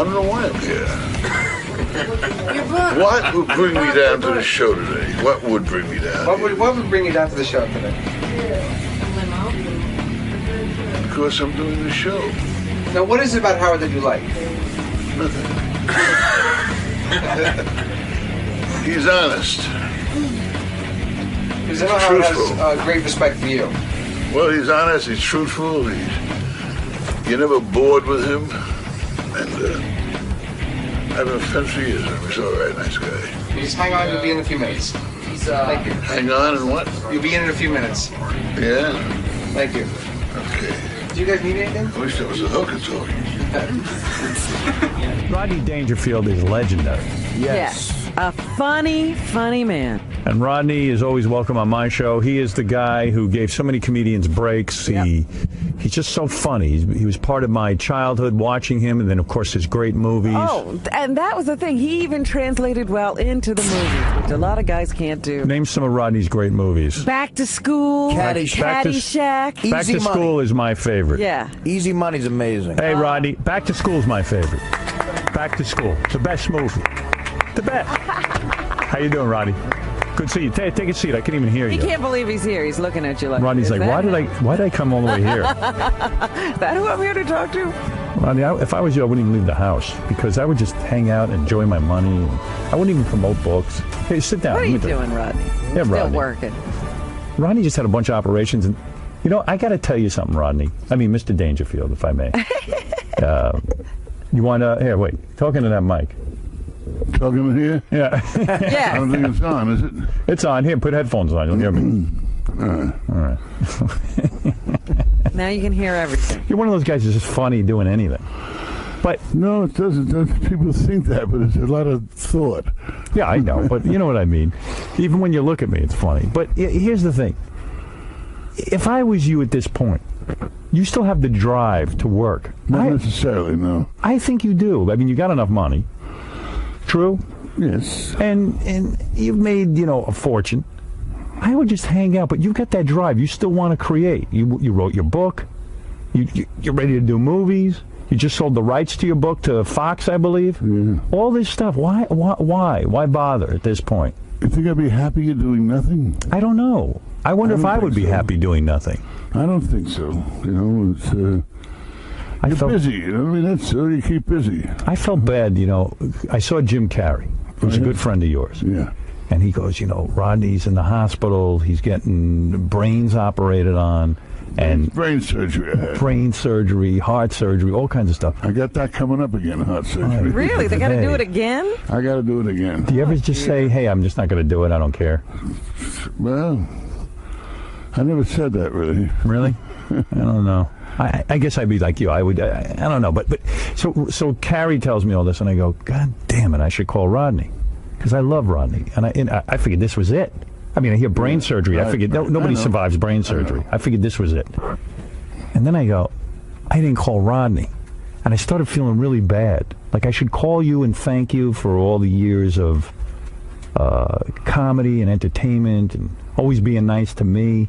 don't know why I'm here. What would bring me down to the show today? What would bring me down? What would bring you down to the show today? Because I'm doing the show. Now, what is it about Howard that you like? Nothing. He's honest. Because I know Howard has great respect for you. Well, he's honest. He's truthful. You're never bored with him. And I've been friends for years. He's all right, nice guy. You just hang on. You'll be in a few minutes. Thank you. Hang on and what? You'll be in a few minutes. Yeah? Thank you. Okay. Do you guys need anything? I wish there was a hooker talking. Rodney Dangerfield is legendary. Yes. A funny, funny man. And Rodney is always welcome on my show. He is the guy who gave so many comedians breaks. He's just so funny. He was part of my childhood watching him, and then, of course, his great movies. Oh, and that was the thing. He even translated well into the movies, which a lot of guys can't do. Name some of Rodney's great movies. Back to School. Caddyshack. Back to School is my favorite. Yeah. Easy Money's amazing. Hey, Rodney, Back to School is my favorite. Back to School. The best movie. The best. How you doing, Rodney? Good to see you. Take a seat. I can't even hear you. He can't believe he's here. He's looking at you like. Rodney's like, why did I come all the way here? Is that who I'm here to talk to? Rodney, if I was you, I wouldn't even leave the house because I would just hang out, enjoy my money. I wouldn't even promote books. Hey, sit down. What are you doing, Rodney? Yeah, Still Rodney. working. Rodney just had a bunch of operations, and I got to tell you something, Rodney. I mean, Mr. Dangerfield, if I may. You want to? Here, wait. Talking to that mic. Talking in here? Yeah. Yeah. I don't think it's on, is it? It's on. Here, put headphones on. You'll hear me. All right. Now you can hear everything. You're one of those guys who's just funny doing anything. But no, it doesn't. People think that, but it's a lot of thought. Yeah, I know, but you know what I mean. Even when you look at me, it's funny. But here's the thing. If I was you at this point, you still have the drive to work. Not necessarily, no. I think you do. I mean, you got enough money. True? Yes. And you've made, a fortune. I would just hang out, but you've got that drive. You still want to create. You wrote your book. You're ready to do movies. You just sold the rights to your book to Fox, I believe. Yeah. All this stuff. Why? Why bother at this point? You think I'd be happy doing nothing? I don't know. I wonder if I would be happy doing nothing. I don't think so. It's you're busy. That's you keep busy. I felt bad. I saw Jim Carrey, who's a good friend of yours. Yeah. And he goes, Rodney's in the hospital. He's getting brains operated on. And brain surgery I had. Brain surgery, heart surgery, all kinds of stuff. I got that coming up again, heart surgery. Really? They got to do it again? I got to do it again. Do you ever just say, hey, I'm just not going to do it, I don't care? Well, I never said that, really. Really? I don't know. I guess I'd be like you. I would. I don't know. But so Carrie tells me all this, and I go, God damn it, I should call Rodney. Because I love Rodney. And I figured this was it. I mean, I hear brain surgery. I figured nobody survives brain surgery. I figured this was it. And then I go, I didn't call Rodney. And I started feeling really bad. Like I should call you and thank you for all the years of comedy and entertainment and always being nice to me.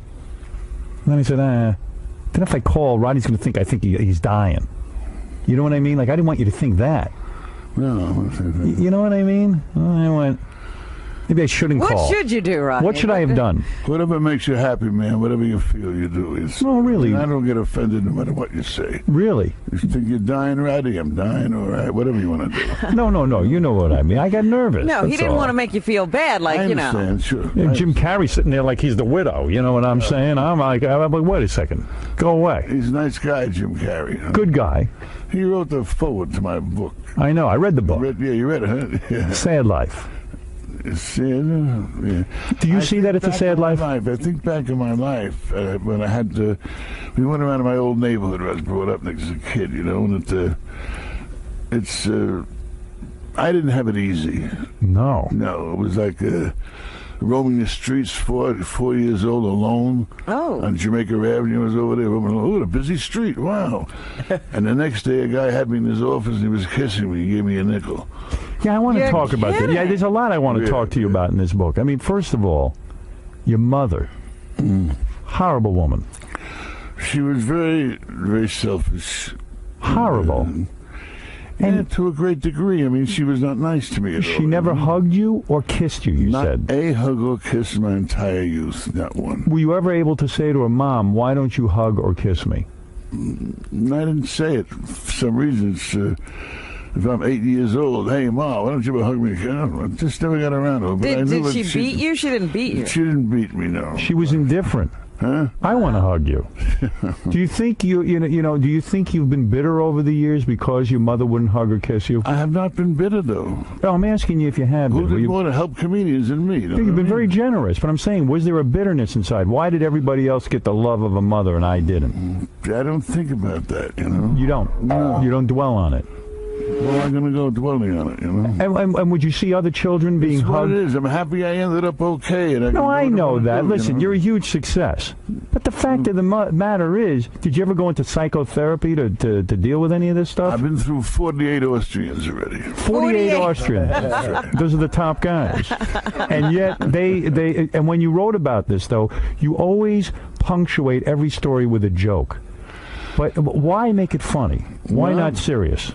And then I said, then if I call, Rodney's going to think he's dying. You know what I mean? Like, I didn't want you to think that. No. You know what I mean? I went, maybe I shouldn't call. What should you do, Rodney? What should I have done? Whatever makes you happy, man. Whatever you feel you do. No, really. I don't get offended no matter what you say. Really? You think you're dying, Rodney? I'm dying, all right. Whatever you want to do. No. You know what I mean. I got nervous. No, he didn't want to make you feel bad, like, I understand, sure. Yeah, Jim Carrey sitting there like he's the widow. You know what I'm saying? I'm like, wait a second. Go away. He's a nice guy, Jim Carrey. Huh? Good guy. He wrote the foreword to my book. I know. I read the book. You read it, huh? Yeah. Sad Life. Yeah. Do you see that it's a sad life? I think back in my life when I had to. We went around in my old neighborhood where I was brought up as a kid, and I didn't have it easy. No, it was like roaming the streets, 4 years old, alone. Oh. On Jamaica Avenue, I was over there roaming alone. Oh, a busy street! Wow. And the next day, a guy had me in his office and he was kissing me. He gave me a nickel. Yeah, I want to talk about that. Yeah, there's a lot I want to talk to you about in this book. I mean, first of all, your mother, horrible woman. She was very, very selfish. Horrible. Yeah, to a great degree. I mean, she was not nice to me at all. She never hugged you or kissed you, you Not said. a hug or kiss in my entire youth, not one. Were you ever able to say to her, Mom, why don't you hug or kiss me? I didn't say it. For some reason, it's, if I'm 8 years old, hey, Ma, why don't you ever hug me? I just never got around to it. But I knew Did that she beat you? She didn't beat you. She didn't beat me, no. She was indifferent. Huh? I want to hug you. Do you think do you think you've been bitter over the years because your mother wouldn't hug or kiss you? I have not been bitter, though. No, I'm asking you if you have Who been. did more to help comedians than me? You've been very generous, but I'm saying, was there a bitterness inside? Why did everybody else get the love of a mother and I didn't? I don't think about that, you know. You don't? No. You don't dwell on it? Well, I'm going to go dwelling on it, you know. And would you see other children being That's what hugged? it is. I'm happy I ended up okay. And No, I know that. Do, Listen, you know? you're a huge success. But the fact of the matter is, did you ever go into psychotherapy to deal with any of this stuff? I've been through 48 Austrians already. 48 Austrians. Those are the top guys. And yet, and when you wrote about this, though, you always punctuate every story with a joke. But why make it funny? Why not serious?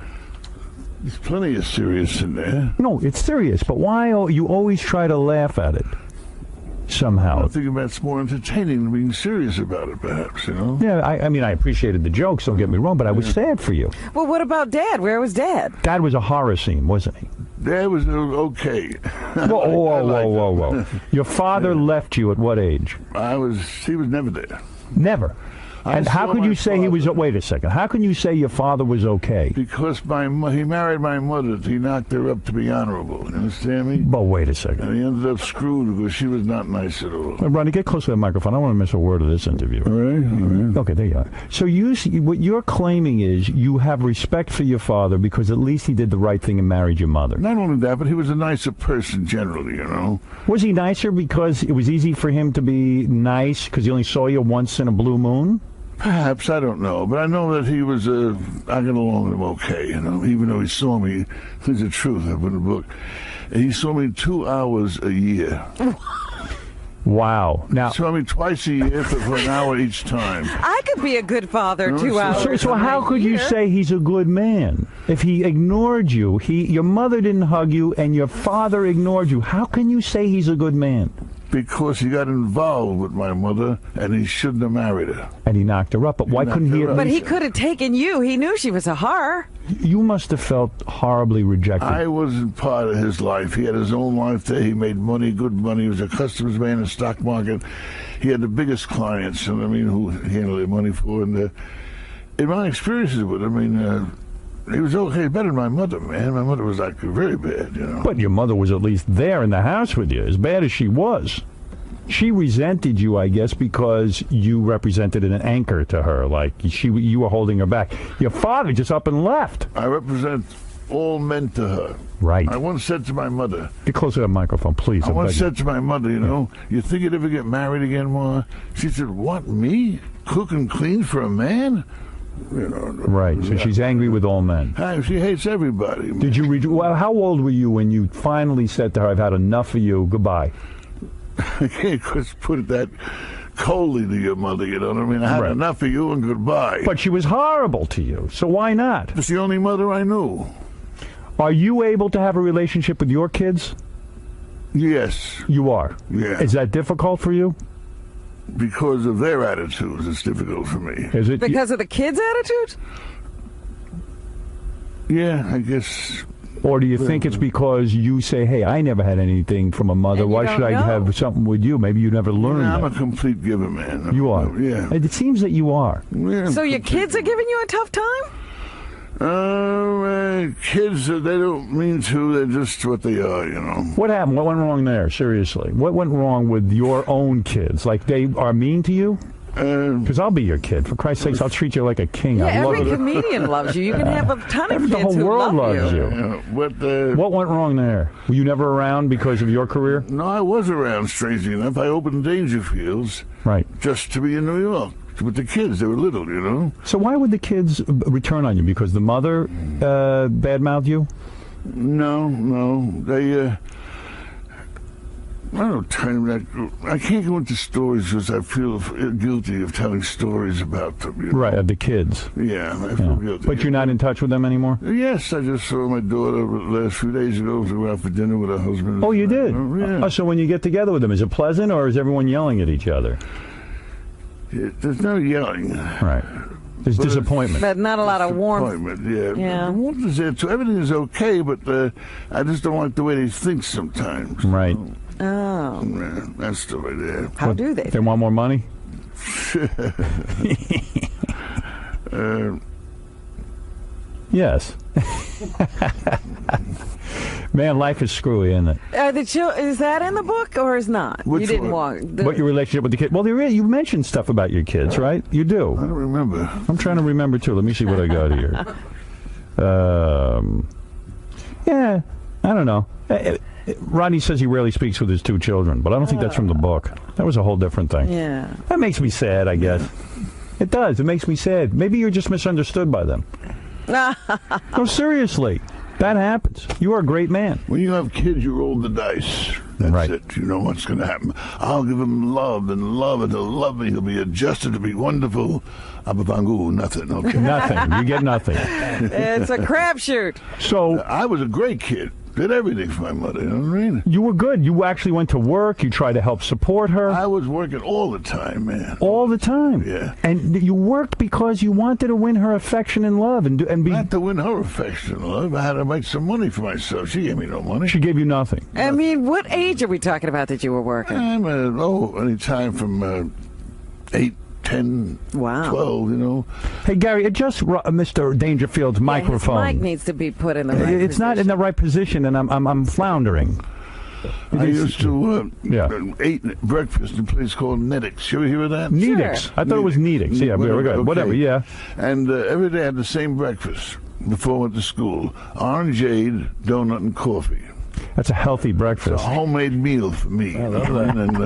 There's plenty of serious in there. No, it's serious, but why you always try to laugh at it somehow? I think that's more entertaining than being serious about it, perhaps, you know? Yeah, I mean, I appreciated the jokes, don't get me wrong, but I was sad for you. Well, what about Dad? Where was Dad? Dad was a horror scene, wasn't he? That was okay. Whoa. Your father left you at what age? He was never there. Never. And how saw could my you say he was... father. Wait a second. How can you say your father was okay? Because he married my mother. He knocked her up to be honorable. You understand me? But wait a second. And he ended up screwed because she was not nice at all. Ronnie, get close to the microphone. I don't want to miss a word of this interview. All right. Okay, there you are. So what you're claiming is you have respect for your father because at least he did the right thing and married your mother. Not only that, but he was a nicer person generally, you know. Was he nicer because it was easy for him to be nice because he only saw you once in a blue moon? Perhaps, I don't know. But I know that he was, I got along with him okay, you know, even though he saw me. It's the truth, I put in the book. He saw me 2 hours a year. Wow. Now, He saw me twice a year for an hour each time. I could be a good father No, 2 hours. so how could you say he's a good man? If he ignored you, your mother didn't hug you, and your father ignored you, how can you say he's a good man? Because he got involved with my mother, and he shouldn't have married her. And he knocked her up, but why couldn't he at But he least... could have taken you. He knew she was a horror. You must have felt horribly rejected. I wasn't part of his life. He had his own life there. He made money, good money. He was a customs man in the stock market. He had the biggest clients, you know what I mean, who he handled their money for. And in my experiences with him, he was okay, better than my mother, man. My mother was like very bad, you know. But your mother was at least there in the house with you, as bad as she was. She resented you, I guess, because you represented an anchor to her, like you were holding her back. Your father just up and left. I represent all men to her. Right. I once said to my mother, Get closer to the microphone, please. I once beg you. said to my mother, you know, you think you'd ever get married again, Ma? She said, what, me? Cook and clean for a man? You know. Right, so she's angry with all men. She hates everybody. Did you well, how old were you when you finally said to her, I've had enough of you, goodbye? I can't just put it that coldly to your mother, you know what I mean? I had Right. enough of you and goodbye. But she was horrible to you, so why not? It's the only mother I knew. Are you able to have a relationship with your kids? Yes, You are. Yeah. Is that difficult for you? because of their attitudes, it's difficult for me. Is it? Because of the kids' attitude? Yeah, I guess. Or do you think it's because you say, hey, I never had anything from a mother. And you Why don't should I know. have something with you? Maybe you never learned I'm a that. complete giver, man. You are. Yeah. It seems that you are. Yeah, So your kids are giving you a tough time? Kids, they don't mean to. They're just what they are, you know. What happened? What went wrong there? Seriously. What went wrong with your own kids? Like they are mean to you? Because I'll be your kid. For Christ's sakes, I'll treat you like a king. Yeah, I love every it. comedian loves you. You can have a ton of The kids whole who world love loves you. What What went wrong there? Were you never around because of your career? No, I was around, strangely enough. I opened Dangerfields Right. just to be in New York with the kids. They were little, you know. So why would the kids return on you? Because the mother badmouthed you? No. I don't know, time. I can't go into stories because I feel guilty of telling stories about them. You know? Right, of the kids. Yeah, I feel guilty. But you're not in touch with them anymore? Yes, I just saw my daughter last few days ago. We went out for dinner with her husband. Oh, you did? Yeah. Oh, so when you get together with them, is it pleasant or is everyone yelling at each other? There's no yelling. Right. There's disappointment. But not a lot of warmth. Disappointment, yeah. Yeah. The warmth is there too. Everything is okay, but I just don't like the way they think sometimes. Right. Oh. Yeah, that's the way they are. How do they? They want more money? Yes. Man, life is screwy, isn't it? Is that in the book or is not? Which you didn't one? walk. What your relationship with the kid? Well, you mentioned stuff about your kids, right? You do. I don't remember. I'm trying to remember too. Let me see what I got here. Yeah, I don't know. Rodney says he rarely speaks with his two children, but I don't think that's from the book. That was a whole different thing. Yeah. That makes me sad, I guess. It does. It makes me sad. Maybe you're just misunderstood by them. No, seriously. That happens. You are a great man. When you have kids, you roll the dice. That's Right. it. You know what's going to happen. I'll give him love, and he'll love me. He'll be adjusted to be wonderful. Ababangu, nothing. Okay. Nothing. You get nothing. It's a crapshoot. So I was a great kid. Did everything for my mother. You know what I mean? you were good. You actually went to work. You tried to help support her. I was working all the time, man. All the time. Yeah. And you worked because you wanted to win her affection and love and be. Not to win her affection, love. I had to make some money for myself. She gave me no money. She gave you nothing. I mean, what age are we talking about that you were working? I'm any time from 8, 10, Wow. 12, you know. Hey, Gary, adjust Mr. Dangerfield's microphone. His mic needs to be put in the right It's not in the right position, and I'm floundering. I used to eat breakfast in a place called Nettix. You ever hear of that? Needix. I thought it was Needix. Yeah, very good. Okay. Whatever, yeah. And every day I had the same breakfast before I went to school. Orangeade, donut, and coffee. That's a healthy A breakfast. homemade meal for me. I love that. And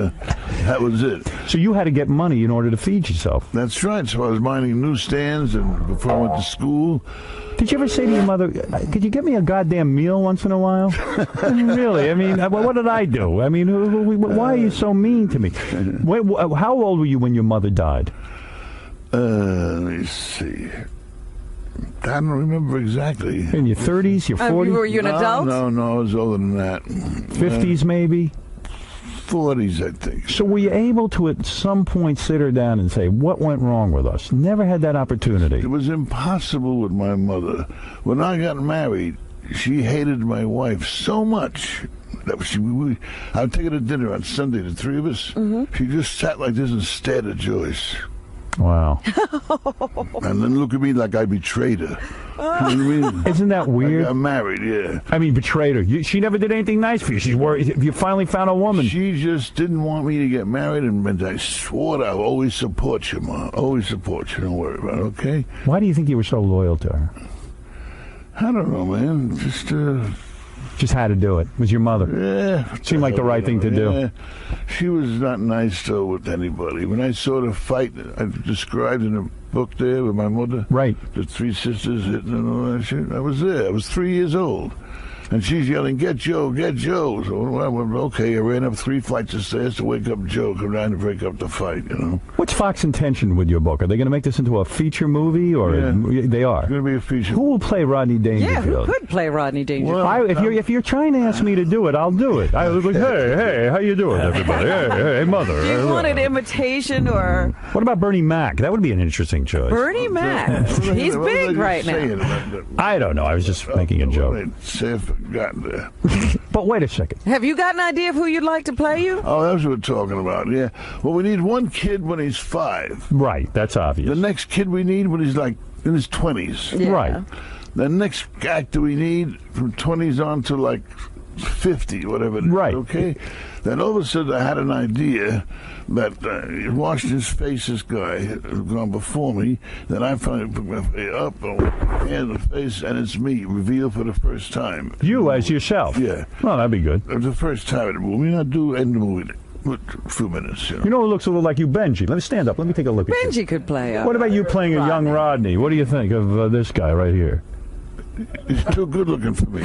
that was it. So you had to get money in order to feed yourself. That's right. So I was minding newsstands, and before I went to school, Did you ever say to your mother, could you get me a goddamn meal once in a while? Really? I mean, what did I do? I mean, why are you so mean to me? How old were you when your mother died? let me see. I don't remember exactly. In your 30s, your 40s? Were you an adult? No, I was older than that. 50s maybe? 40s, I think. So were you able to at some point sit her down and say, what went wrong with us? Never had that opportunity. It was impossible with my mother. When I got married, she hated my wife so much that I would take her to dinner on Sunday, the three of us. Mm-hmm. She just sat like this and stared at Joyce. Wow. And then look at me like I betrayed her. You know what I mean? Isn't that weird? I got married, yeah. I mean, betrayed her. She never did anything nice for you. She's worried. You finally found a woman. She just didn't want me to get married, and I swore that I'll always support you, Ma. Always support you. Don't worry about it, okay? Why do you think you were so loyal to her? I don't know, man. Just had to do it. It was your mother. Yeah. Seemed like the right thing to do. Yeah. She was not nice, though, with anybody. When I saw the fight I described in the book there with my mother, Right. the three sisters hitting and all that shit, I was there. I was 3 years old. And she's yelling, "Get Joe, get Joe." So, okay, I ran up 3 flights of stairs to wake up Joe, come down to break up the fight, you know. What's Fox's intention with your book? Are they going to make this into a feature movie, or they are? It's going to be a feature. Who will play Rodney Yeah, Dangerfield? who could play Rodney Dangerfield? Well, if you're trying to ask me to do it, I'll do it. I was like, hey, how you doing, everybody? Hey, mother. Do you want an imitation or What about Bernie Mac? That would be an interesting choice. Bernie Mac? He's What was I big just right saying now. about that? I don't know. I was just making a joke. I'd say I forgot there. But wait a second. Have you got an idea of who you'd like to play you? Oh, that's what we're talking about, yeah. Well, we need one kid when he's 5. Right, that's obvious. The next kid we need when he's like in his 20s. Yeah. Right. The next actor we need from 20s on to like 50, whatever it is. Right. Okay? Then all of a sudden I had an idea that Washington's face, this guy, had gone before me. Then I finally put my face up and the face, and it's me, revealed for the first time. You as yourself? Yeah. Well, that'd be good. It was the first time in the movie, and I do end the movie with a few minutes, you know. You know who looks a little like you? Benji. Let me stand up. Let me take a look at you. Benji could play. What about you playing a young Rodney? What do you think of this guy right here? He's too good looking for me.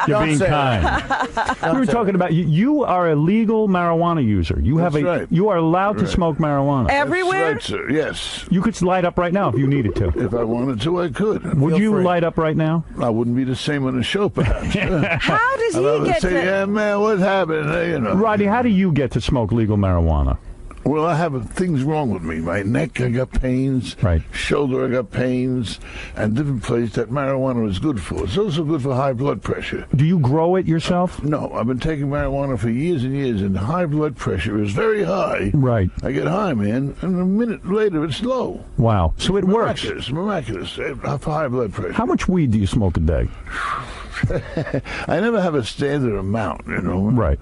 You're being say kind. We were talking about you are a legal marijuana user. You have That's a right. you are allowed to smoke marijuana. Everywhere? That's right, sir. Yes. You could light up right now if you needed to. If I wanted to, I could. Would you free. light up right now? I wouldn't be the same on the show, perhaps. How does I he would get say, to... yeah, man, what's happening? You know. Rodney, how do you get to smoke legal marijuana? Well, I have things wrong with me. My neck, I got pains. Right. Shoulder, I got pains. And different places that marijuana is good for. It's also good for high blood pressure. Do you grow it yourself? No, I've been taking marijuana for years and years, and high blood pressure is very high. Right. I get high, man, and a minute later it's low. Wow. So it works. Miraculous. For high blood pressure. How much weed do you smoke a day? I never have a standard amount, you know. Right.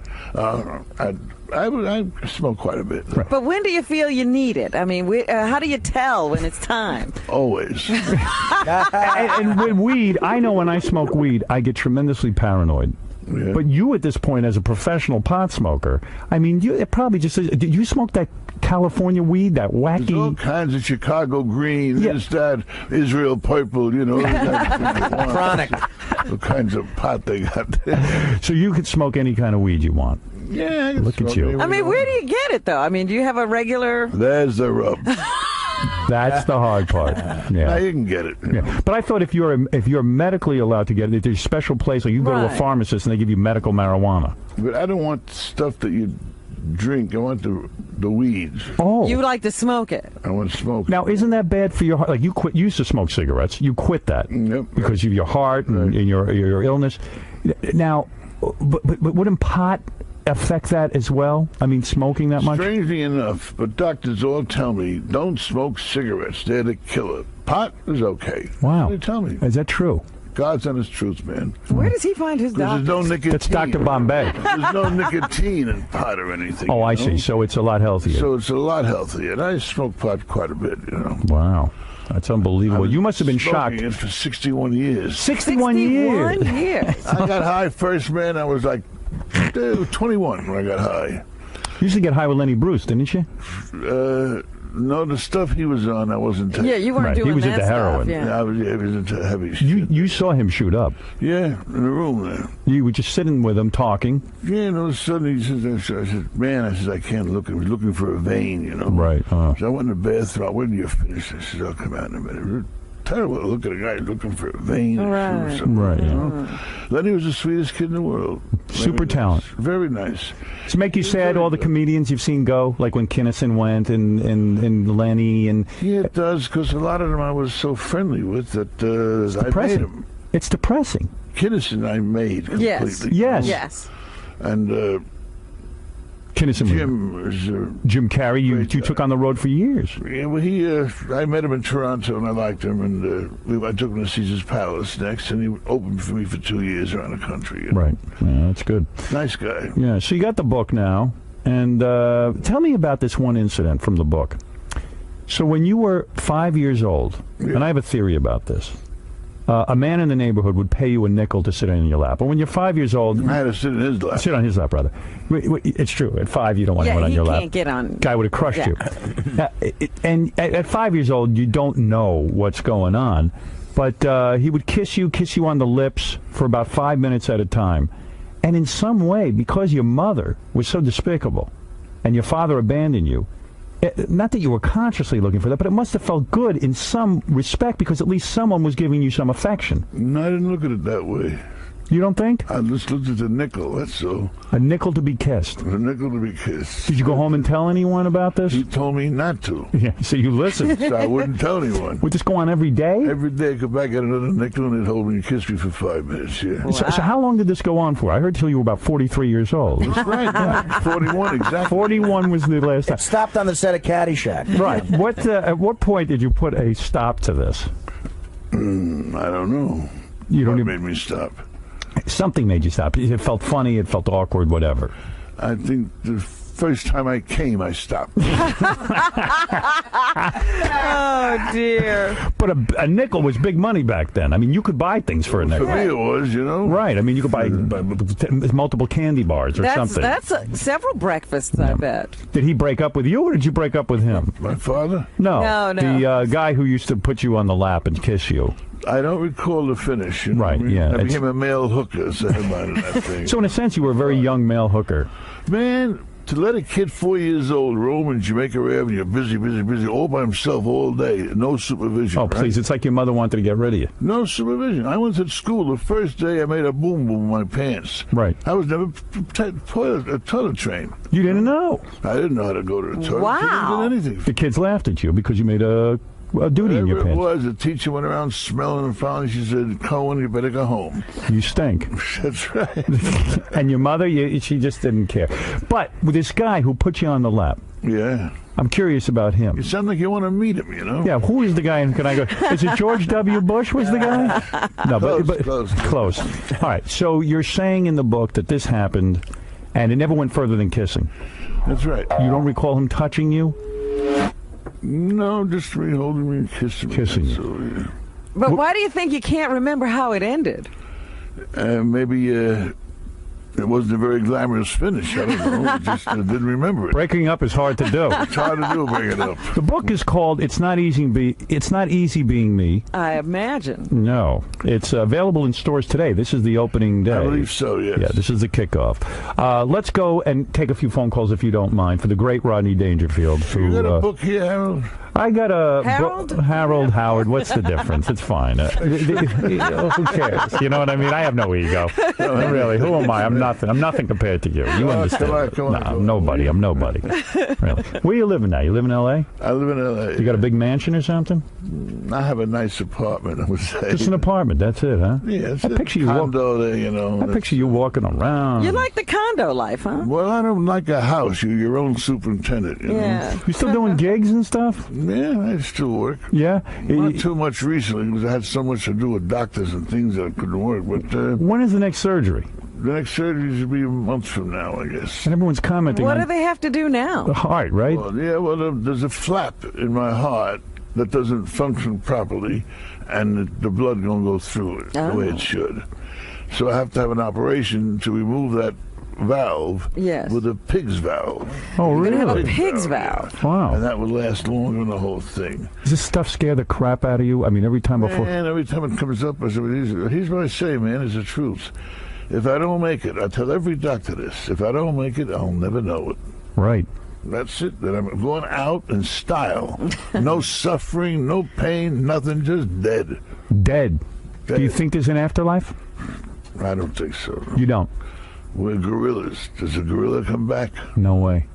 I smoke quite a bit. Right. But when do you feel you need it? I mean, how do you tell when it's time? Always. And with weed, I know when I smoke weed, I get tremendously paranoid. Yeah. But you, at this point, as a professional pot smoker, I mean, it probably just says, did you smoke that California weed, that There's all wacky? kinds of Chicago green, Yeah. this, that, Israel purple, you know. Chronic. All kinds of pot they got there. So you could smoke any kind of weed you want. Yeah, I can Look at smoke you. anyway I mean, where do you get it, though? I mean, do you have a regular... There's the rub. That's the hard part. Now Yeah. you can get it. Yeah. But I thought if you're medically allowed to get it, there's a special place, like you go to a Right. pharmacist and they give you medical marijuana. But I don't want stuff that you drink. I want the weeds. Oh. You like to smoke it? I want smoke. Now, isn't that bad for your heart? Like you used to smoke cigarettes. You quit that Yep. because of your heart and your illness. Now, but wouldn't pot affect that as well? I mean, smoking that much? Strangely enough, but doctors all tell me, don't smoke cigarettes. They're the killer. Pot is okay. Wow. They tell me. Is that true? God's honest truth, man. Where does he find his There's doctor? no nicotine. That's Dr. Bombay. There's no nicotine in pot or anything. Oh, you I know? see. So it's a lot healthier. So it's a lot healthier. And I smoke pot quite a bit, you know. Wow. That's unbelievable. You must have been Smoking shocked. it for 61 years. 61 years. 61 years. I got high first, man. I was like 21 when I got high. You used to get high with Lenny Bruce, didn't you? No, the stuff he was on, I wasn't taking. Yeah, you weren't Right, he doing was that into stuff. heroin. Yeah. I was into heavy shit. You saw him shoot up. Yeah, in the room there. You were just sitting with him talking. Yeah, and all of a sudden he says, I said, man, I said, I can't look. I was looking for a vein, you know. Right. So I went in the bathroom. When do you finish? I said, I'll come out in a minute. Terrible to look at a guy looking for a vein. or Right. something, Right, you yeah. know? Lenny was the sweetest kid in the world. Super Very talent. nice. Very nice. Does it make you sad, all the comedians you've seen go, like when Kinnison went and Lenny and... Yeah, it does, because a lot of them I was so friendly with that I made depressing. them. It's depressing. Kinnison I made completely. Yes. Yes. Yes. And Kinnison. Jim was... Jim Carrey, you Great took on the road for years. Yeah, well, I met him in Toronto, and I liked him, and I took him to Caesar's Palace next, and he opened for me for 2 years around the country. You know? Right. Yeah, that's good. Nice guy. Yeah, so you got the book now, and tell me about this one incident from the book. So when you were 5 years old, and I have a theory about this, a man in the neighborhood would pay you a nickel to sit on your lap. But when you're 5 years old... I had to sit in his lap. Sit on his lap, rather. It's true. At 5, you don't want Yeah, anyone on he your lap. can't get on. Guy would have crushed Yeah. you. And at 5 years old, you don't know what's going on. But he would kiss you on the lips for about 5 minutes at a time. And in some way, because your mother was so despicable and your father abandoned you, not that you were consciously looking for that, but it must have felt good in some respect because at least someone was giving you some affection. No, I didn't look at it that way. You don't think? I just looked at the nickel, that's all. A nickel to be kissed. The nickel to be kissed. Did you go home and tell anyone about this? He told me not to, Yeah, so you listened. so I wouldn't tell anyone. Would this go on every day? Every day I come back, get another nickel, and they'd hold me and kiss me for 5 minutes, yeah. So how long did this go on for? I heard till you were about 43 years old. That's right, yeah. 41, exactly. 41 was the last time. Stopped on the set of Caddyshack. Right. At what point did you put a stop to this? I don't know. You don't What even. made me stop? Something made you stop. It felt funny. It felt awkward. Whatever. I think the first time I came, I stopped. Oh, dear. But a nickel was big money back then. I mean, you could buy things for a For nickel. me, it was, you know. Right. I mean, you could buy multiple candy bars or something. That's several breakfasts, I bet. Did he break up with you, or did you break up with him? My father? No. No. The guy who used to put you on the lap and kiss you. I don't recall the finish. You know Right, what I mean? yeah, I it's- became a male hooker, so I minded that thing. So in a sense, you were a very young male hooker. Man, to let a kid 4 years old roam in Jamaica Avenue, busy, all by himself all day, no supervision. Oh, right? please! It's like your mother wanted to get rid of you. No supervision. I went to school. The first day I made a boom in my pants. Right. I was never toilet trained. You didn't know. I didn't know how to go to the toilet. Wow. I didn't do anything. The kids laughed at you because you made a duty in your Whatever it pants. was, the teacher went around smelling and finally she said, Cohen, you better go home. You stink. That's right. And your mother, she just didn't care. But with this guy who put you on the lap, Yeah. I'm curious about him. You sound like you want to meet him, you know? Yeah, who is the guy? Can I go? Is it George W. Bush was the guy? No, close. All right, so you're saying in the book that this happened and it never went further than kissing. That's right. You don't recall him touching you? No, just me holding me and kissing me. Kissing you. So, yeah. But why do you think you can't remember how it ended? Maybe it wasn't a very glamorous finish. I don't know. I just didn't remember it. Breaking up is hard to do. It's hard to do, bring it up. The book is called "It's Not Easy Being Me." I imagine. No, it's available in stores today. This is the opening day. I believe so, yes. Yeah, this is the kickoff. Let's go and take a few phone calls, if you don't mind, for the great Rodney Dangerfield. You Who, got a book here, Harold? I got a Harold? Harold Howard. What's the difference? It's fine. Who cares? You know what I mean? I have no ego. Really, who am I? I'm nothing. I'm nothing compared to you. You understand? come on, No, come I'm on. nobody. I'm nobody. Really. Where you living now? You live in L.A.? I live in L.A. You got a big mansion or something? I have a nice apartment, I would say. Just an apartment. That's it, huh? Yeah, it's I a picture you condo there, you know. I picture you walking around. You like the condo life, huh? Well, I don't like a house. You're your own superintendent, you know. Yeah. You still doing gigs and stuff? Yeah, I still work. Yeah. Not too much recently because I had so much to do with doctors and things that I couldn't work. But When is the next surgery? the next surgery should be a month from now, I guess. And everyone's commenting What on do they have to do now? the heart, right? Well, there's a flap in my heart that doesn't function properly, and the blood don't go through it the way it should. So I have to have an operation to remove that valve Yes. with a pig's valve. Oh, You're gonna have a really? pig's valve. Wow. And that would last longer than the whole thing. Does this stuff scare the crap out of you? I mean, every time before. And every time it comes up, I say, here's what I say, man, is the truth. If I don't make it, I tell every doctor this, if I don't make it, I'll never know it. Right. That's it. That I'm going out in style. No suffering, no pain, nothing, just dead. Dead. Do you think there's an afterlife? I don't think so. You don't. We're gorillas. Does a gorilla come back? No way.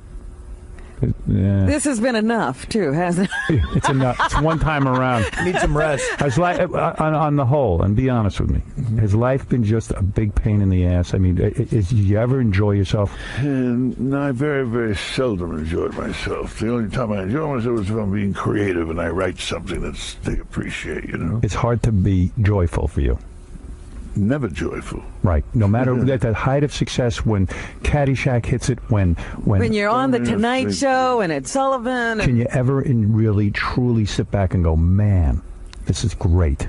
Yeah. This has been enough, too, hasn't it? It's enough. It's one time around. Need some rest. Has life, on the whole, and be honest with me, has life been just a big pain in the ass? I mean, do you ever enjoy yourself? No, I very, very seldom enjoyed myself. The only time I enjoy myself is if I'm being creative and I write something that they appreciate, you know? It's hard to be joyful for you. Never joyful. Right. No matter at the height of success, when Caddyshack hits it, when When you're on the Yes, Tonight thank Show and it's Sullivan. can you ever really truly sit back and go, man, this is great?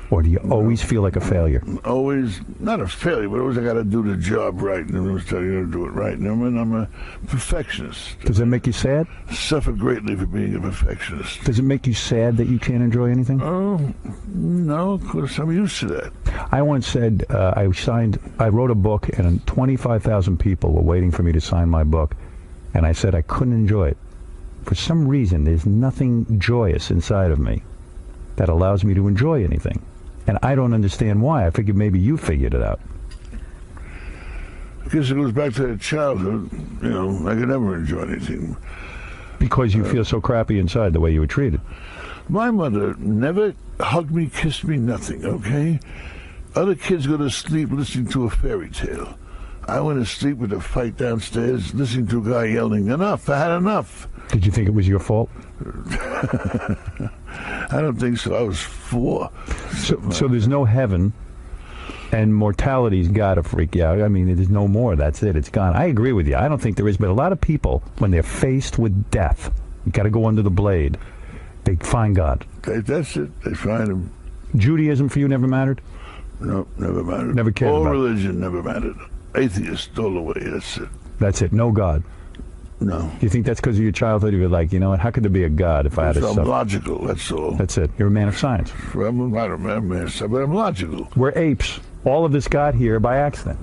Or do you always feel like a failure? Always, not a failure, but always I got to do the job right. And always tell you to do it right. And I'm a perfectionist. Does it make you sad? Suffer greatly for being a perfectionist. Does it make you sad that you can't enjoy anything? Oh, no, of course, I'm used to that. I once said I wrote a book and 25,000 people were waiting for me to sign my book, and I said I couldn't enjoy it. For some reason, there's nothing joyous inside of me that allows me to enjoy anything. And I don't understand why. I figured maybe you figured it out. I guess it goes back to childhood. You know, I could never enjoy anything. Because you feel so crappy inside the way you were treated. My mother never hugged me, kissed me, nothing, okay? Other kids go to sleep listening to a fairy tale. I went to sleep with a fight downstairs, listening to a guy yelling, enough, I had enough. Did you think it was your fault? I don't think so. I was 4. So there's no heaven, and mortality's got to freak you out. I mean, there's no more. That's it. It's gone. I agree with you. I don't think there is, but a lot of people, when they're faced with death, you got to go under the blade. They find God. That's it. They find him. Judaism for you never mattered? No, never mattered. Never cared All about it. religion never mattered. Atheist all the way. That's it. That's it. No God. No. Do you think that's because of your childhood? You were like, you know what? How could there be a God if I had a I'm son? logical, that's all. That's it. You're a man of science. I'm not a man, but I'm logical. We're apes. All of this got here by accident.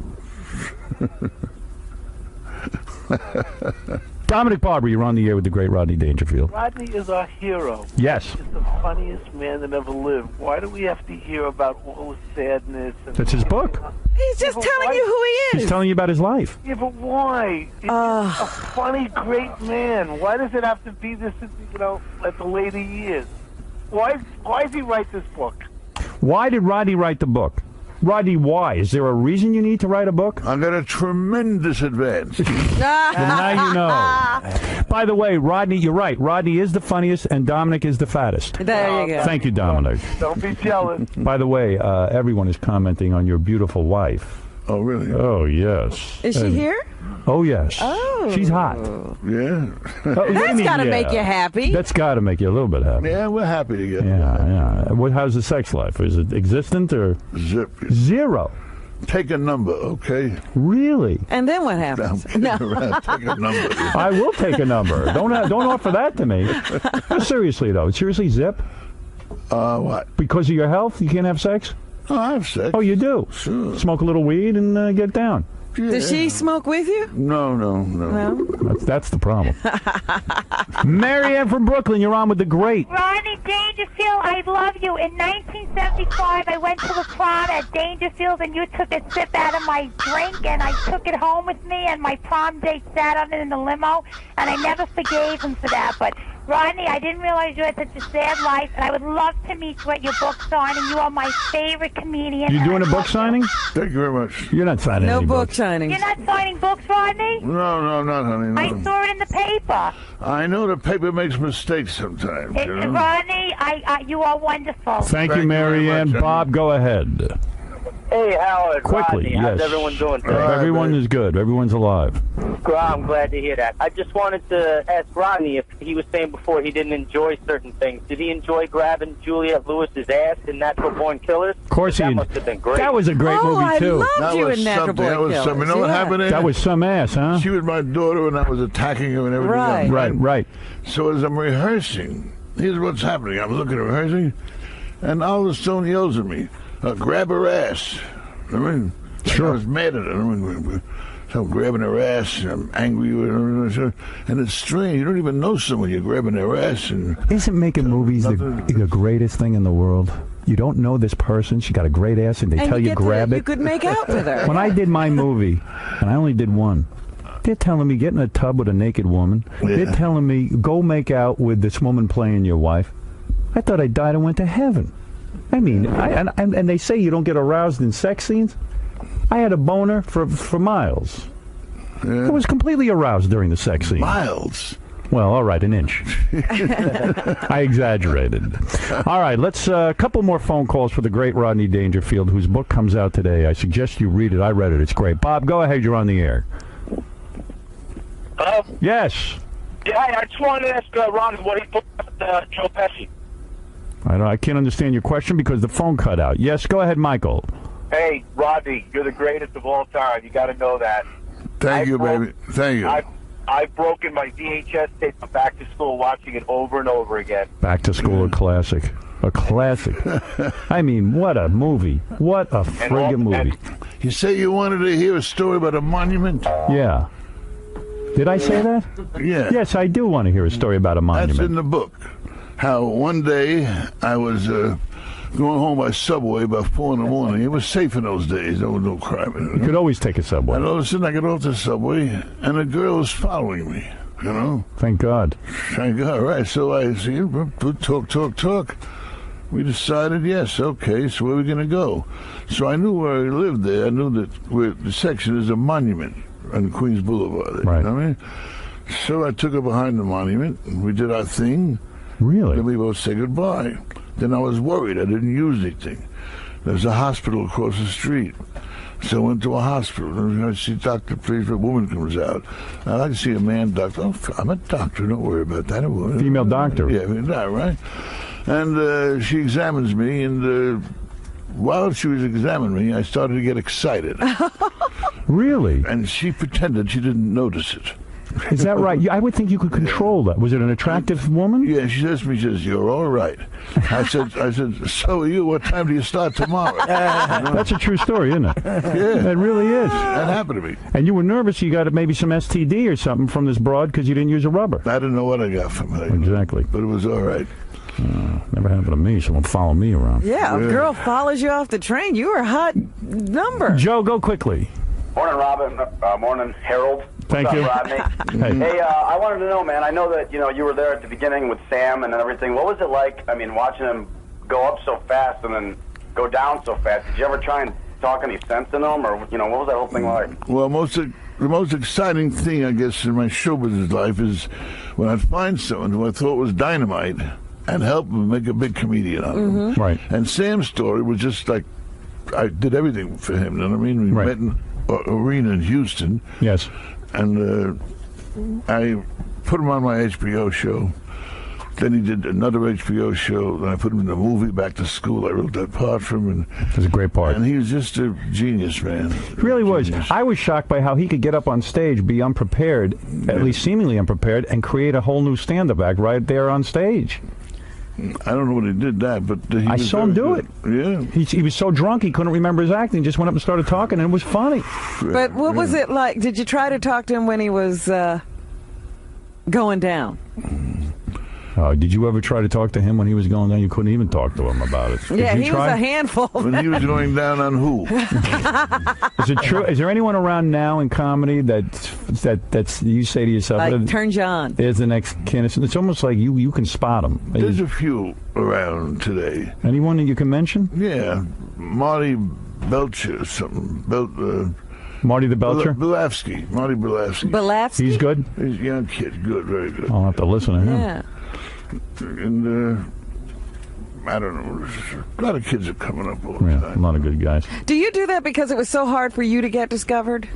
Dominic Barber, you're on the air with the great Rodney Dangerfield. Rodney is our hero. Yes. He's the funniest man that ever lived. Why do we have to hear about all the sadness? And That's his book. He's just telling you who he He's is. telling you about his life. Yeah, but why? He's a funny, great man. Why does it have to be this, at the later years? Why does he write this book? Why did Rodney write the book? Rodney, why? Is there a reason you need to write a book? I got a tremendous advance. Well, now you know. By the way, Rodney, you're right. Rodney is the funniest, and Dominic is the fattest. There you go. Thank you, Dominic. Don't be jealous. By the way, everyone is commenting on your beautiful wife. Oh, really? Oh, yes. Is she here? Oh, yes. Oh. She's hot. Yeah. That's got to make you happy. That's got to make you a little bit happy. Yeah, we're happy together. Yeah. How's the sex life? Is it existent or Zip. zero? Take a number, okay? Really? And then what I'm happens? kidding around. Take a number. I will take a number. Don't offer that to me. No, seriously, though. Seriously, Zip? What? Because of your health, you can't have sex? Oh, I have sex. Oh, you do? Sure. Smoke a little weed and get down. Yeah. Does she smoke with you? No. No. That's the problem. Marianne from Brooklyn, you're on with the great. Rodney Dangerfield, I love you. In 1975, I went to the prom at Dangerfield, and you took a sip out of my drink, and I took it home with me, and my prom date sat on it in the limo, and I never forgave him for that. But Rodney, I didn't realize you had such a sad life, and I would love to meet you at your book signing. You are my favorite comedian. You doing a book signing? Thank you very much. You're not signing No any book books. signings. You're not signing books, Rodney? No, not honey. No. I saw it in the paper. I know the paper makes mistakes sometimes. You know? Rodney, you are wonderful. Thank Thank you, you very Marianne. much, Bob, go ahead. Hey, Howard. Quickly, Rodney, how's yes. everyone doing? Everyone babe. is good. Everyone's alive. I'm glad to hear that. I just wanted to ask Rodney if he was saying before he didn't enjoy certain things. Did he enjoy grabbing Juliette Lewis's ass in Natural Born Killers? Of course that he. must have been great. That was a great Oh, movie I too. loved That you was in Natural something. Born That was Killers. something. You know what Yeah. happened there? That was some ass, huh? She was my daughter, and I was attacking her and everything. Right. else. Right. So as I'm rehearsing, here's what's happening. I'm looking at rehearsing, and Oliver Stone yells at me, grab her ass. I mean, Sure. I was mad at her. So I'm grabbing her ass, and I'm angry with her. And it's strange. You don't even know someone. You're grabbing their ass. And Isn't making movies the greatest thing in the world? You don't know this person. She got a great ass, and they And tell you get grab to, it. You could make out with her. When I did my movie, and I only did one, they're telling me get in a tub with a naked woman. Yeah. They're telling me go make out with this woman playing your wife. I thought I died and went to heaven. I mean, and they say you don't get aroused in sex scenes. I had a boner for miles. Yeah. I was completely aroused during the sex scene. Miles. Well, all right, an inch. I exaggerated. All right, let's a couple more phone calls for the great Rodney Dangerfield, whose book comes out today. I suggest you read it. I read it. It's great. Bob, go ahead. You're on the air. Hello? Yes. Yeah, I just wanted to ask Ron what he put about Joe Pesci. I can't understand your question because the phone cut out. Yes, go ahead, Michael. Hey, Rodney, you're the greatest of all time. You got to know that. Thank you, baby. Thank you. I've broken my VHS tape from Back to School watching it over and over again. Back to School, a classic. A classic. I mean, what a movie. What a friggin' movie. You say you wanted to hear a story about a monument? Yeah. Did I say that? Yeah. Yes, I do want to hear a story about a monument. That's in the book. How one day I was going home by subway by 4 in the morning. It was safe in those days. There was no crime in it. You could always take a subway. And all of a sudden I get off the subway and a girl was following me, you know. Thank God. Thank God, right. So I see, talk. We decided, yes, okay, so where are we going to go? So I knew where I lived there. I knew that where the section is a monument on Queens Boulevard. Right. You know what I mean? So I took her behind the monument, and we did our thing. Really? Then we both said goodbye. Then I was worried. I didn't use anything. There's a hospital across the street. So I went to a hospital. I see Dr. Please, a woman comes out. I like to see a man doctor. Oh, I'm a doctor. Don't worry about that. Female doctor. Yeah, right. And she examines me, and while she was examining me, I started to get excited. Really? And she pretended she didn't notice it. Is that right? I would think you could control that. Was it an attractive woman? Yeah, she says to me, "You're all right." I said, "So are you? What time do you start tomorrow?" That's a true story, isn't it? Yeah, It really is. that happened to me. And you were nervous you got maybe some STD or something from this broad because you didn't use a rubber. I didn't know what I got from her. Exactly. But it was all right. Never happened to me. Someone follow me around. Yeah, a girl follows you off the train. You were a hot number. Joe, go quickly. Morning, Robin. Morning, Harold. Thank What's you. up, Rodney? Hey. Hey, I wanted to know, man. I know that you were there at the beginning with Sam and everything. What was it like? I mean, watching him go up so fast and then go down so fast. Did you ever try and talk any sense into him, or what was that whole thing like? Well, the most exciting thing, I guess, in my show business life is when I'd find someone who I thought was dynamite and help him make a big comedian out of him. Right. And Sam's story was just like, I did everything for him, you know what I mean? We Right. met in an arena in Houston, Yes. and I put him on my HBO show. Then he did another HBO show. Then I put him in a movie, Back to School. I wrote that part for him. It was a great part. And he was just a genius, man. He really was. Genius. I was shocked by how he could get up on stage, be unprepared, at least seemingly unprepared, and create a whole new stand-up act right there on stage. I don't know when he did that, but he I was saw him very do good. Yeah. He was so drunk he couldn't remember his acting. Just went up and started talking, and it was funny. But what was it like? Did you try to talk to him when he was going down? Did you ever try to talk to him when he was going down? You couldn't even talk to him about it. Did Yeah, you he try? was a handful. When he was going down on who? Is it true? Is there anyone around now in comedy that's you say to yourself, Like, turns you on. there's the next Kinnison? It's almost like you can spot him. There's a few around today. Anyone that you can mention? Yeah, Marty Belcher or something. Marty the Belcher? Belafsky. Marty Belafsky. Belavsky? He's good? He's a young kid. Good, very good. I'll have to listen to him. Yeah. And I don't know. A lot of kids are coming up all the Yeah, a time. lot of good guys. Do you do that because it was so hard for you to get discovered?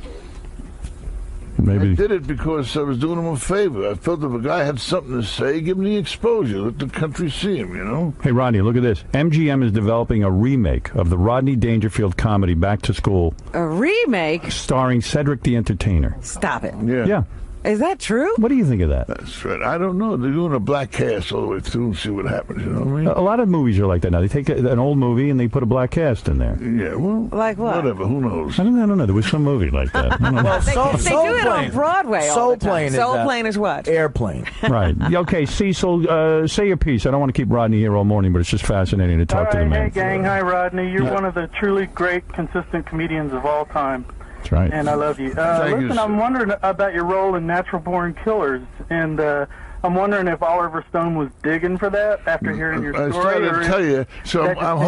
I Maybe. did it because I was doing him a favor. I felt if a guy had something to say, give him the exposure. Let the country see him, you know? Hey, Rodney, look at this. MGM is developing a remake of the Rodney Dangerfield comedy Back to School, A remake? starring Cedric the Entertainer. Stop it. Yeah. Is that true? What do you think of that? That's right. I don't know. They're doing a black cast all the way through and see what happens, you know what I mean? A lot of movies are like that now. They take an old movie and they put a black cast in there. Yeah, well, Like what? whatever. Who knows? I don't know. There was some movie like that. I don't know. Well, They do it on Broadway all Soul the time. Plane is Soul that. Plane is what? Airplane. Right. Okay, Cecil, say your piece. I don't want to keep Rodney here all morning, but it's just fascinating to talk to the man. Hey, gang. Hi, Rodney. You're one of the truly great, consistent comedians of all time. That's right. And I love you. Thank you, Listen, sir. I'm wondering about your role in Natural Born Killers. And I'm wondering if Oliver Stone was digging for that after hearing your I story. started or to tell you, so that just I'm came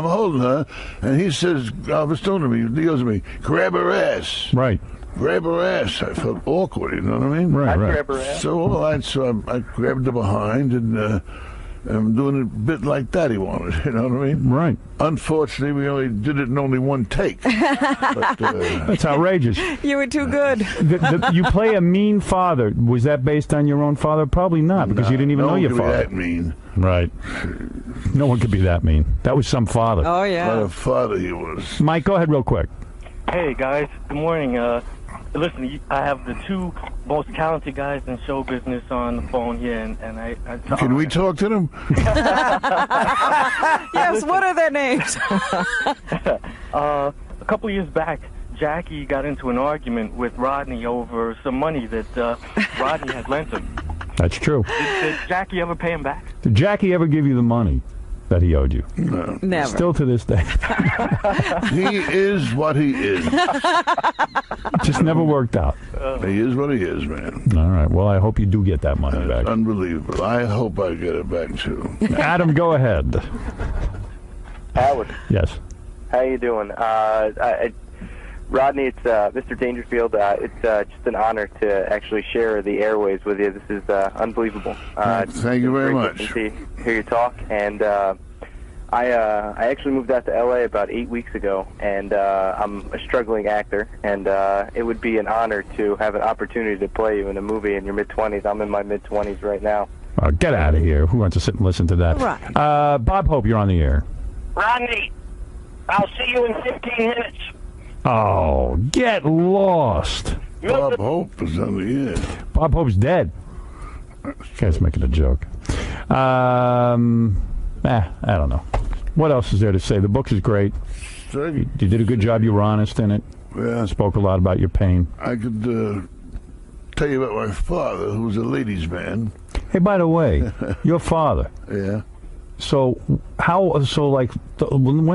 holding her, and he says, Oliver Stone to me, he goes to me, grab her ass. Right. Grab her ass. I felt awkward, you know what I mean? Right, I'd right. grab her ass. So, all right, so I grabbed her behind, and I'm doing it a bit like that he wanted, you know what I mean? Right. Unfortunately, we only did it in only one take. But, That's outrageous. You were too good. You play a mean father. Was that based on your own father? Probably not, because you didn't even no know one your could be father. that mean. Right. No one could be that mean. That was some father. Oh, What yeah. a father he was. Mike, go ahead real quick. Hey guys, good morning. Listen, I have the two most talented guys in show business on the phone here, and I Can we talk to them? Yes, what are their names? a couple of years back, Jackie got into an argument with Rodney over some money that Rodney had lent him. That's true. Did Jackie ever pay him back? Did Jackie ever give you the money that he owed you? Never. Still to this day. He is what he is. Just never worked out. He is what he is, man. All right. Well, I hope you do get that money back. Unbelievable. I hope I get it back, too. Adam, go ahead. Howard, Yes. how you doing? Rodney, it's Mr. Dangerfield. It's just an honor to actually share the airways with you. This is unbelievable. Thank you very much. To hear you talk, and I actually moved out to L.A. about 8 weeks ago, and I'm a struggling actor, and it would be an honor to have an opportunity to play you in a movie in your mid-20s. I'm in my mid-20s right now. Get out of here. Who wants to sit and listen to that? Right. Bob Hope, you're on the air. Rodney, I'll see you in 15 minutes. Oh, get lost. Bob Hope is on the air. Bob Hope's dead. Guy's making a joke. I don't know. What else is there to say? The book is great. You did a good job. You were honest in it. Yeah. Spoke a lot about your pain. I could tell you about my father, who was a ladies' man. Hey, by the way, your father. Yeah. So when's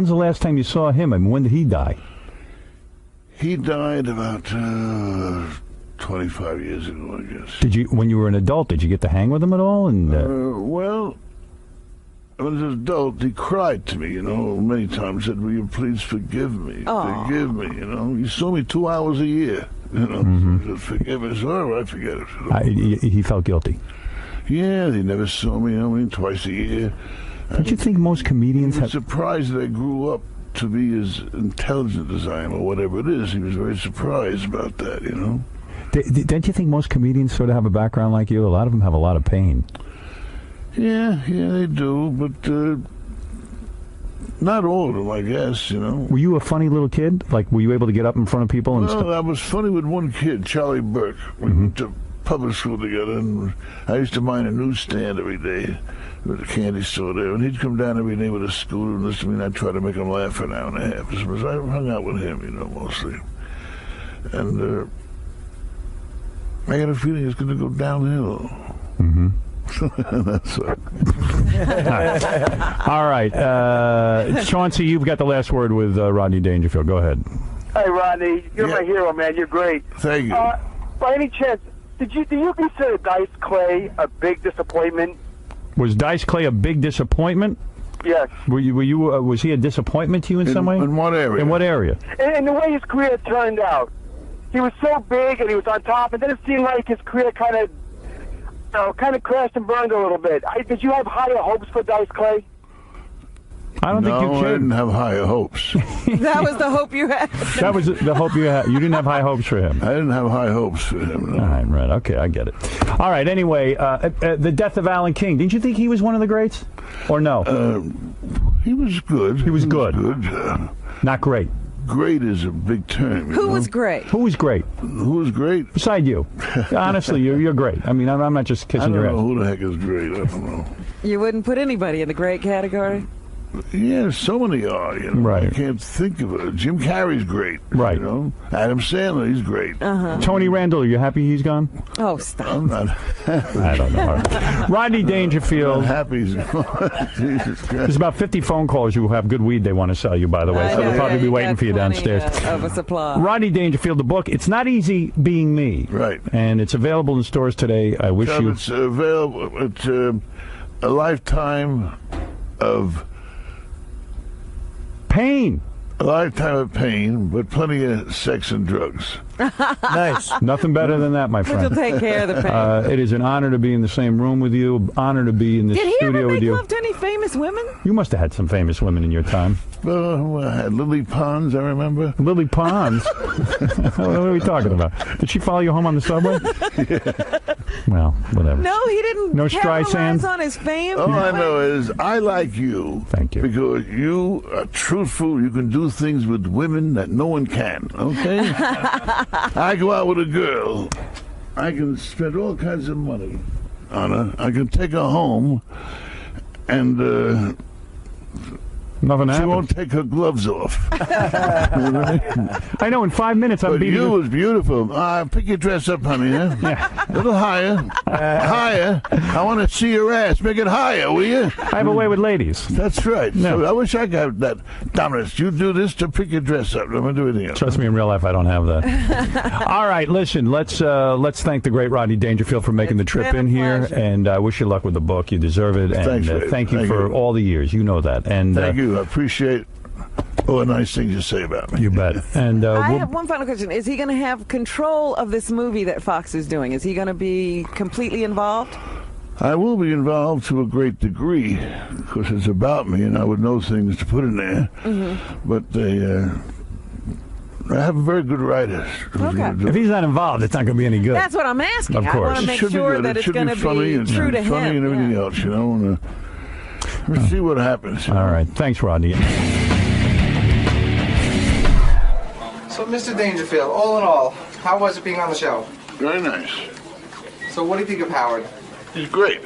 the last time you saw him? I mean, when did he die? He died about 25 years ago, I guess. When you were an adult, did you get to hang with him at all? And well, when I was an adult, he cried to me, many times. Said, "Will you please forgive me? Aww. Forgive me." He saw me 2 hours a year. Said, "Forgive me." So, all right, forget it. He felt guilty. Yeah, they never saw me. Twice a year. Don't you think most comedians have surprised that I grew up to be as intelligent as I am, or whatever it is? He was very surprised about that. Don't you think most comedians sort of have a background like you? A lot of them have a lot of pain. Yeah, they do, but not all of them, I guess, Were you a funny little kid? Like, were you able to get up in front of people and stuff? I was funny with one kid, Charlie Burke. We went to public school together, and I used to mind a newsstand every day with a candy store there, and he'd come down every day with a scooter and listen to me, and I'd try to make him laugh for an hour and a half. So I hung out with him, mostly. And I got a feeling it's going to go downhill. That's right. All right. Chauncey, you've got the last word with Rodney Dangerfield. Go ahead. Hey, Rodney, you're my hero, man. You're great. Thank you. By any chance, do you consider Dice Clay a big disappointment? Was Dice Clay a big disappointment? Yes. Were you? Was he a disappointment to you in some way? In what area? In what area? In the way his career turned out. He was so big and he was on top, and then it seemed like his career kind of crashed and burned a little bit. Did you have higher hopes for Dice Clay? I don't think you I can. didn't have higher hopes. That was the hope you had. That was the hope you had. You didn't have high hopes for him. I didn't have high hopes for him. No. All right. Okay, I get it. All right. Anyway, the death of Alan King. Didn't you think he was one of the greats, or no? He was good. He was good. Not great. Great is a big term. Who was great? Who was great? Who was great? Beside you. Honestly, you're great. I mean, I'm not just kissing your ass. I don't know who the heck is great. I don't know. You wouldn't put anybody in the great category? Yeah, so many are, Right. I can't think of it. Jim Carrey's great. Right. Adam Sandler, he's great. Tony Randall, are you happy he's gone? Oh, stop. I'm not happy. I don't know. Rodney Dangerfield. I'm happy. Jesus Christ. There's about 50 phone calls who have good weed they want to sell you, by the way. So they'll probably be waiting for you downstairs. Of a supply. Rodney Dangerfield, the book, It's Not Easy Being Me. Right. And it's available in stores today. I wish you... It's available. It's a lifetime of... pain. A lifetime of pain, but plenty of sex and drugs. Nice. Nothing better than that, my friend. Which will take care of the pain. It is an honor to be in the same room with you. Honor to be in the Did he studio ever with make you. love to any famous women? You must have had some famous women in your time. I had Lily Pons, I remember. Lily Pons? What are we talking about? Did she follow you home on the subway? Well, whatever. No, he didn't. No capitalize Streisand? on his fame. All I know is I like you. Thank you. Because you are truthful. You can do things with women that no one can. Okay? I go out with a girl. I can spend all kinds of money on her. I can take her home, and Nothing she happened. won't take her gloves off. I know, in 5 minutes I'm But beating you was beautiful. Pick your dress up, honey. Huh? Yeah. A little higher. Higher. I want to see your ass. Make it higher, will you? I have a way with ladies. That's right. No. So I wish I got that dominance. You do this to pick your dress up. I'm going to do anything else. Trust me, in real life, I don't have that. All right, listen, let's thank the great Rodney Dangerfield for making the trip in here, pleasure. and I wish you luck with the book. You deserve it, and Thanks, Ray. thank you Thank for you. all the years. You know that. And Thank you. I appreciate all the nice things you say about me. You bet. And I have one final question. Is he going to have control of this movie that Fox is doing? Is he going to be completely involved? I will be involved to a great degree because it's about me, and I would know things to put in there. Mm-hmm. But I have very good writers. Okay. if he's not involved, it's not going to be any good. That's what I'm asking. Of I course. want to It make should be sure good. that It it's should going be to funny be and true to funny him. and everything Yeah. else, and, we'll see what happens. All right. Thanks, Rodney. So, Mr. Dangerfield, all in all, how was it being on the show? Very nice. So, what do you think of Howard? He's great.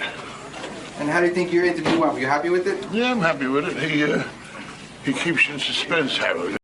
And how do you think your interview went? Were you happy with it? Yeah, I'm happy with it. He keeps you in suspense, Howard.